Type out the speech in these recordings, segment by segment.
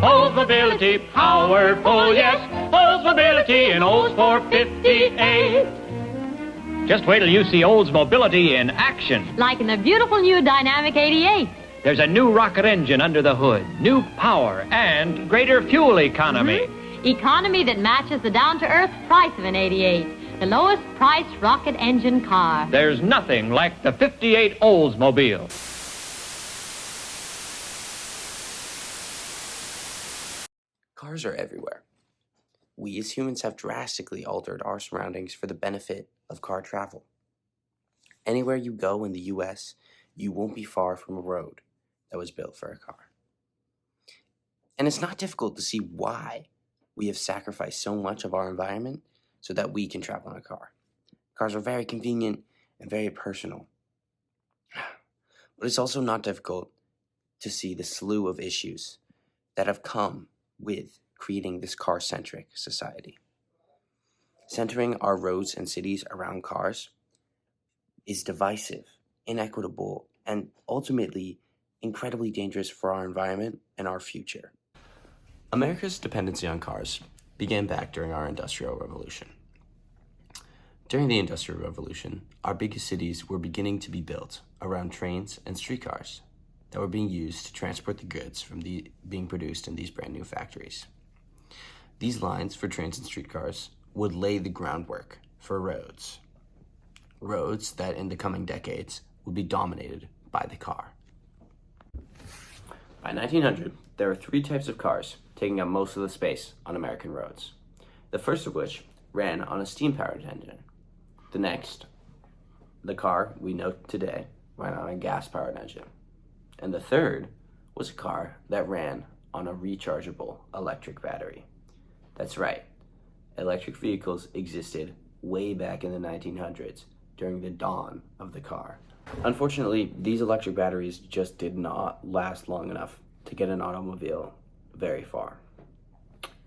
Oldsmobility, powerful, yes. Oldsmobility in Olds 458. Just wait till you see Oldsmobility in action. Like in the beautiful new Dynamic 88. There's a new rocket engine under the hood, new power, and greater fuel economy. Economy that matches the down-to-earth price of an 88. The lowest priced rocket engine car. There's nothing like the 58 Oldsmobile. Cars are everywhere. We as humans have drastically altered our surroundings for the benefit of car travel. Anywhere you go in the US, you won't be far from a road that was built for a car. And it's not difficult to see why we have sacrificed so much of our environment so that we can travel in a car. Cars are very convenient and very personal. But it's also not difficult to see the slew of issues that have come with creating this car-centric society. Centering our roads and cities around cars is divisive, inequitable, and ultimately incredibly dangerous for our environment and our future. America's dependency on cars began back during our Industrial Revolution. During the Industrial Revolution, our biggest cities were beginning to be built around trains and streetcars that were being used to transport the goods from being produced in these brand new factories. These lines for trains and streetcars would lay the groundwork for roads that in the coming decades would be dominated by the car. By 1900, there were three types of cars taking up most of the space on American roads. The first of which ran on a steam-powered engine. The next, the car we know today, ran on a gas-powered engine. And the third was a car that ran on a rechargeable electric battery. That's right, electric vehicles existed way back in the 1900s during the dawn of the car. Unfortunately, these electric batteries just did not last long enough to get an automobile very far.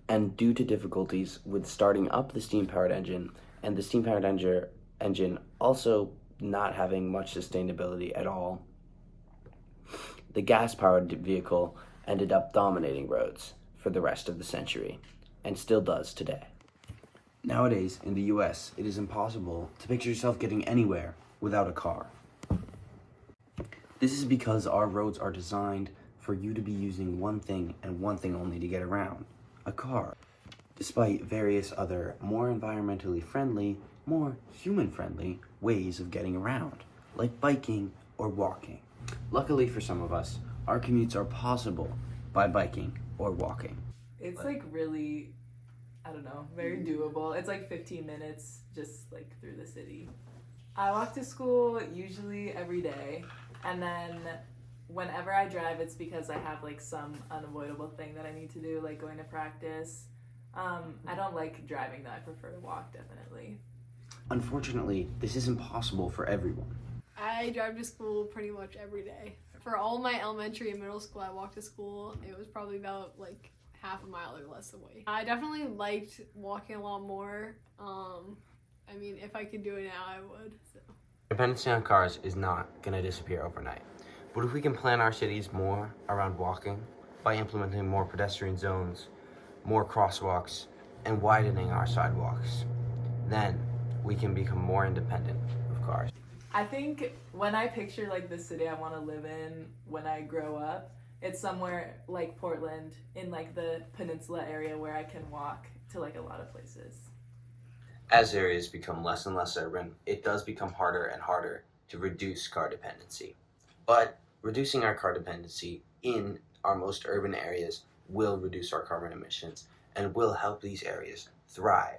And due to difficulties with starting up the steam-powered engine, and the steam-powered engine also not having much sustainability at all, the gas-powered vehicle ended up dominating roads for the rest of the century, and still does today. Nowadays, in the US, it is impossible to picture yourself getting anywhere without a car. This is because our roads are designed for you to be using one thing and one thing only to get around, a car. Despite various other more environmentally friendly, more human-friendly ways of getting around, like biking or walking. Luckily for some of us, our commutes are possible by biking or walking. It's like really, I don't know, very doable. It's like 15 minutes just like through the city. I walk to school usually every day, and then whenever I drive, it's because I have like some unavoidable thing that I need to do, like going to practice. I don't like driving though, I prefer to walk definitely. Unfortunately, this isn't possible for everyone. I drive to school pretty much every day. For all my elementary and middle school, I walked to school. It was probably about like half a mile or less away. I definitely liked walking a lot more. I mean, if I could do it now, I would. So. Dependency on cars is not going to disappear overnight. But if we can plan our cities more around walking by implementing more pedestrian zones, more crosswalks, and widening our sidewalks, then we can become more independent of cars. I think when I picture like the city I want to live in when I grow up, it's somewhere like Portland in like the peninsula area where I can walk to like a lot of places. As areas become less and less urban, it does become harder and harder to reduce car dependency. But reducing our car dependency in our most urban areas will reduce our carbon emissions and will help these areas thrive